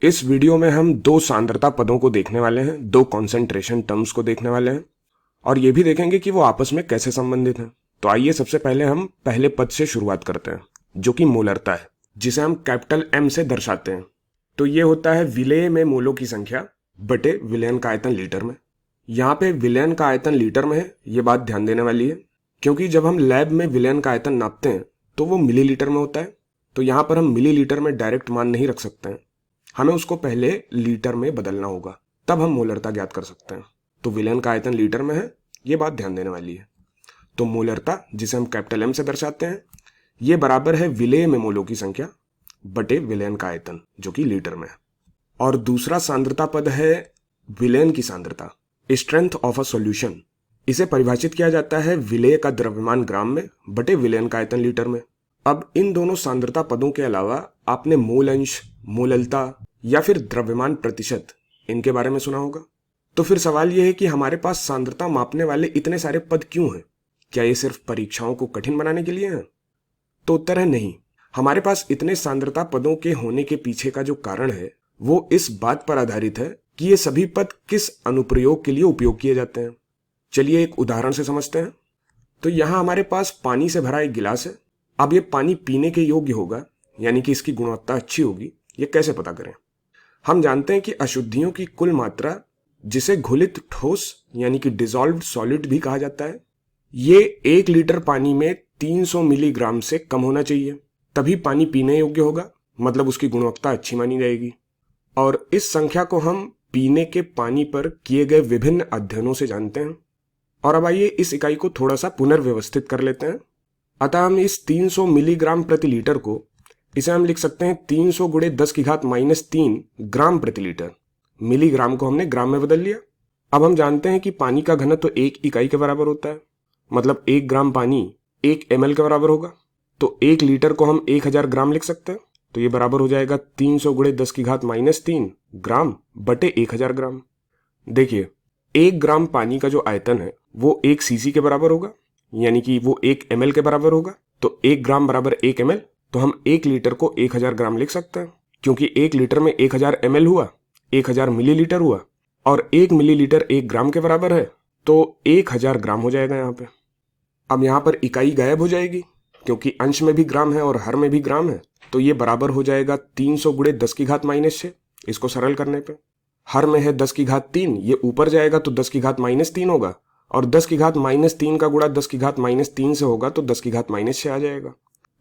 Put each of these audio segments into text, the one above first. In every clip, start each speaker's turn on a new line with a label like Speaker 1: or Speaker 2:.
Speaker 1: इस वीडियो में हम दो सांद्रता पदों को देखने वाले हैं, दो कॉन्सेंट्रेशन टर्म्स को देखने वाले हैं और ये भी देखेंगे कि वो आपस में कैसे संबंधित हैं। तो आइए सबसे पहले हम पहले पद से शुरुआत करते हैं, जो कि मोलरता है, जिसे हम कैपिटल M से दर्शाते हैं। तो ये होता है विलेय में मोलों की संख्या बटे विलयन का आयतन लीटर में। यहाँ पे विलयन का आयतन लीटर में है, ये बात ध्यान देने वाली है, क्योंकि जब हम लैब में विलयन का आयतन नापते हैं तो वो मिलीलीटर में होता है। तो यहाँ पर हम मिलीलीटर में डायरेक्ट मान नहीं रख सकते हैं, हमें उसको पहले लीटर में बदलना होगा, तब हम मोलरता ज्ञात कर सकते हैं। तो विलयन का आयतन लीटर में है, ये बात ध्यान देने वाली है। तो मोलरता, जिसे हम कैपिटल M से दर्शाते हैं, ये बराबर है विलेय में मोलों की संख्या बटे विलयन का आयतन, जो कि लीटर में है। और दूसरा सांद्रता पद है विलयन की सांद्रता, स्ट्रेंथ ऑफ अ सॉल्यूशन। इसे परिभाषित किया जाता है विलेय का द्रव्यमान ग्राम में बटे विलयन का आयतन लीटर में। अब इन दोनों सांद्रता पदों के अलावा आपने मोल अंश, मोललता या फिर द्रव्यमान प्रतिशत, इनके बारे में सुना होगा। तो फिर सवाल यह है कि हमारे पास सांद्रता मापने वाले इतने सारे पद क्यों हैं? क्या ये सिर्फ परीक्षाओं को कठिन बनाने के लिए हैं? तो उत्तर है नहीं। हमारे पास इतने सांद्रता पदों के होने के पीछे का जो कारण है वो इस बात पर आधारित है कि ये सभी पद किस अनुप्रयोग के लिए उपयोग किए जाते हैं। चलिए एक उदाहरण से समझते हैं। तो यहाँ हमारे पास पानी से भरा एक गिलास है। अब ये पानी पीने के योग्य होगा, यानी कि इसकी गुणवत्ता अच्छी होगी, ये कैसे पता करें? हम जानते हैं कि अशुद्धियों की कुल मात्रा, जिसे घुलित ठोस यानी कि डिसॉल्व्ड सॉलिड भी कहा जाता है, ये 1 लीटर पानी में 300 मिलीग्राम से कम होना चाहिए, तभी पानी पीने योग्य होगा, मतलब उसकी गुणवत्ता अच्छी मानी जाएगी। और इस संख्या को हम पीने के पानी पर किए गए विभिन्न अध्ययनों से जानते हैं। और अब आइए इस इकाई को थोड़ा सा पुनर्व्यवस्थित कर लेते हैं। अतः हम इस 300 मिलीग्राम प्रति लीटर को, इसे हम लिख सकते हैं 300 गुणे 10⁻³ ग्राम प्रति लीटर। मिलीग्राम को हमने ग्राम में बदल लिया। अब हम जानते हैं कि पानी का घनत्व तो 1 इकाई के बराबर होता है, मतलब 1 ग्राम पानी 1 ml के बराबर होगा। तो 1 लीटर को हम 1000 ग्राम लिख सकते हैं। तो ये बराबर हो जाएगा 300 गुणे 10⁻³ ग्राम बटे 1000 ग्राम। देखिए, 1 ग्राम पानी का जो आयतन है वो 1 cc के बराबर होगा, यानी कि वो 1 ml के बराबर होगा। तो 1 ग्राम बराबर 1 ml, तो हम 1 लीटर को 1000 ग्राम लिख सकते हैं, क्योंकि 1 लीटर में 1000 ml हुआ, 1000 मिलीलीटर हुआ, और 1 मिलीलीटर 1 ग्राम के बराबर है, तो 1000 ग्राम हो जाएगा यहाँ पे। अब यहाँ पर इकाई गायब हो जाएगी, क्योंकि अंश में भी ग्राम है और हर में भी ग्राम है। तो ये बराबर हो जाएगा 300 गुणे 10⁻⁻6। इसको सरल करने पे हर में है 10⁻3, ये ऊपर जाएगा तो 10⁻³ होगा, और 10⁻³ का गुणा 10⁻³ से होगा तो 10⁻6 आ जाएगा।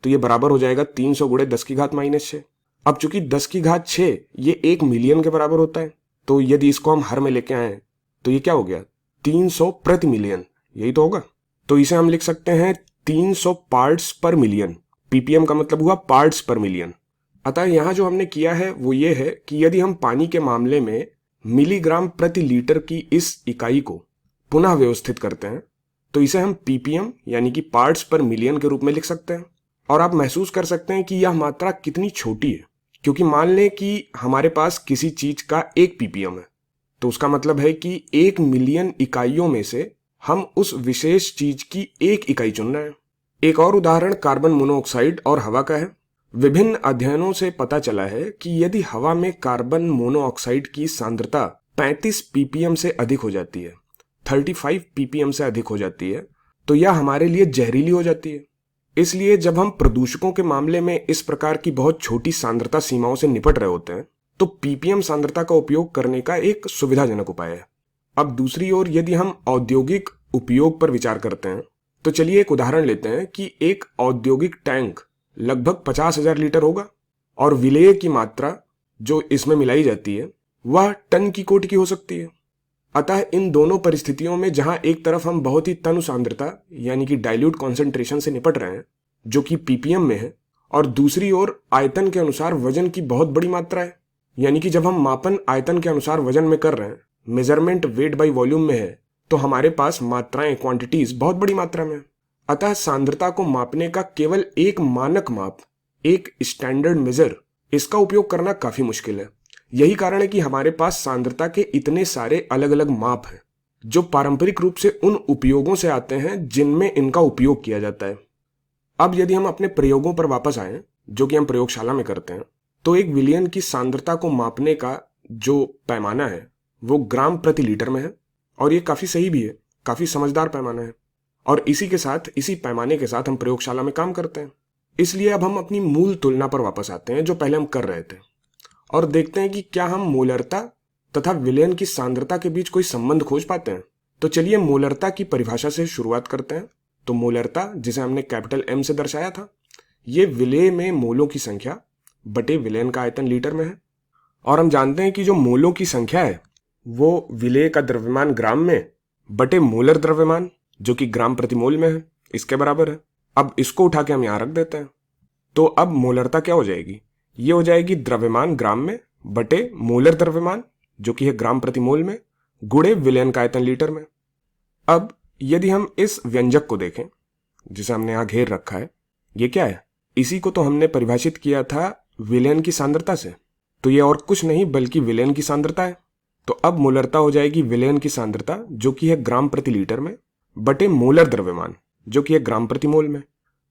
Speaker 1: तो ये बराबर हो जाएगा 300 गुणे 10⁻6। अब चूंकि 10⁻6 ये 1 मिलियन के बराबर होता है, तो यदि इसको हम हर में लेके आए तो ये क्या हो गया? 300 प्रति मिलियन, यही तो होगा। तो इसे हम लिख सकते हैं 300 पार्ट्स पर मिलियन। ppm का मतलब हुआ पार्ट्स पर मिलियन। अतः यहाँ जो हमने किया है वो ये है कि यदि हम पानी के मामले में मिलीग्राम प्रति लीटर की इस इकाई को पुनः व्यवस्थित करते हैं तो इसे हम ppm यानी कि पार्ट्स पर मिलियन के रूप में लिख सकते हैं। और आप महसूस कर सकते हैं कि यह मात्रा कितनी छोटी है, क्योंकि मान लें कि हमारे पास किसी चीज का 1 ppm है, तो उसका मतलब है कि 1 मिलियन इकाइयों में से हम उस विशेष चीज की 1 इकाई चुन रहे हैं। एक और उदाहरण कार्बन मोनोऑक्साइड और हवा का है। विभिन्न अध्ययनों से पता चला है कि यदि हवा में कार्बन मोनोऑक्साइड की सांद्रता 35 ppm से अधिक हो जाती है, 35 ppm से अधिक हो जाती है, तो यह हमारे लिए जहरीली हो जाती है। इसलिए जब हम प्रदूषकों के मामले में इस प्रकार की बहुत छोटी सांद्रता सीमाओं से निपट रहे होते हैं तो ppm सांद्रता का उपयोग करने का एक सुविधाजनक उपाय है। अब दूसरी ओर यदि हम औद्योगिक उपयोग पर विचार करते हैं तो चलिए एक उदाहरण लेते हैं कि एक औद्योगिक टैंक लगभग 50,000 लीटर होगा और विलेय की मात्रा जो इसमें मिलाई जाती है वह टन की कोटि की हो सकती है। अतः इन दोनों परिस्थितियों में जहां एक तरफ हम बहुत ही तनु सांद्रता यानी कि डाइल्यूट कॉन्सेंट्रेशन से निपट रहे हैं जो कि ppm में है, और दूसरी ओर आयतन के अनुसार वजन की बहुत बड़ी मात्रा है, यानी कि जब हम मापन आयतन के अनुसार वजन में कर रहे हैं, मेजरमेंट वेट बाई वॉल्यूम में है, तो हमारे पास मात्राएं, क्वांटिटीज बहुत बड़ी मात्रा में है। अतः सांद्रता को मापने का केवल एक मानक माप, एक स्टैंडर्ड मेजर, इसका उपयोग करना काफी मुश्किल है। यही कारण है कि हमारे पास सांद्रता के इतने सारे अलग अलग माप हैं जो पारंपरिक रूप से उन उपयोगों से आते हैं जिनमें इनका उपयोग किया जाता है। अब यदि हम अपने प्रयोगों पर वापस आए, जो कि हम प्रयोगशाला में करते हैं, तो एक विलयन की सांद्रता को मापने का जो पैमाना है वो ग्राम प्रति लीटर में है, और ये काफी सही भी है, काफी समझदार पैमाना है। और इसी के साथ, इसी पैमाने के साथ हम प्रयोगशाला में काम करते हैं। इसलिए अब हम अपनी मूल तुलना पर वापस आते हैं जो पहले हम कर रहे थे, और देखते हैं कि क्या हम मोलरता तथा विलयन की सांद्रता के बीच कोई संबंध खोज पाते हैं। तो चलिए मोलरता की परिभाषा से शुरुआत करते हैं। तो मोलरता, जिसे हमने कैपिटल M से दर्शाया था, ये विलेय में मोलों की संख्या बटे विलयन का आयतन लीटर में है। और हम जानते हैं कि जो मोलों की संख्या है वो विलेय का द्रव्यमान ग्राम में बटे मोलर द्रव्यमान जो कि ग्राम प्रति मोल में है, इसके बराबर है। अब इसको उठा के हम यहां रख देते हैं। तो अब मोलरता क्या हो जाएगी? ये हो जाएगी द्रव्यमान ग्राम में बटे मोलर द्रव्यमान जो कि है ग्राम प्रति मोल में गुणे विलयन का आयतन लीटर में। अब यदि हम इस व्यंजक को देखें जिसे हमने यहां घेर रखा है, ये क्या है? इसी को तो हमने परिभाषित किया था विलयन की सांद्रता से। तो ये और कुछ नहीं बल्कि विलयन की सांद्रता है। तो अब मोलरता हो जाएगी विलयन की सांद्रता जो कि है ग्राम प्रति लीटर में बटे मोलर द्रव्यमान जो कि है ग्राम प्रति मोल में।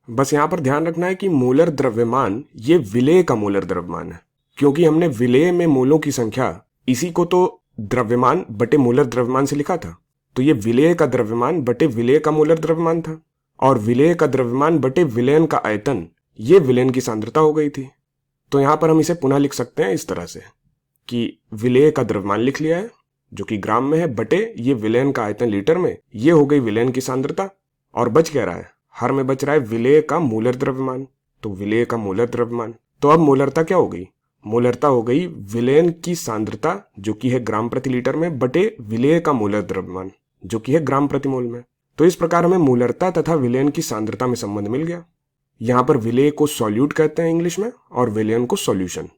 Speaker 1: बस यहां पर ध्यान रखना है कि मोलर द्रव्यमान ये विलेय का मोलर द्रव्यमान है, क्योंकि हमने विलेय में मोलों की संख्या इसी को तो द्रव्यमान बटे मोलर द्रव्यमान से लिखा था। तो ये विलेय का द्रव्यमान बटे विलेय का मोलर द्रव्यमान था, और विलेय का द्रव्यमान बटे विलयन का आयतन ये विलयन की सांद्रता हो गई थी। तो यहां पर हम इसे पुनः लिख सकते हैं इस तरह से कि विलेय का द्रव्यमान लिख लिया है जो कि ग्राम में है बटे ये विलयन का आयतन लीटर में, ये हो गई विलयन की सांद्रता। और बच क्या रहा है? हर में बच रहा है विलेय का मोलर द्रव्यमान। तो विलेय का मोलर द्रव्यमान, तो अब मोलरता क्या हो गई? मोलरता हो गई विलयन की सांद्रता जो कि है ग्राम प्रति लीटर में बटे विलेय का मोलर द्रव्यमान जो कि है ग्राम प्रति मोल में। तो इस प्रकार हमें मोलरता तथा विलयन की सांद्रता में संबंध मिल गया। यहां पर विलेय को सॉल्यूट कहते हैं इंग्लिश में और विलयन को सॉल्यूशन।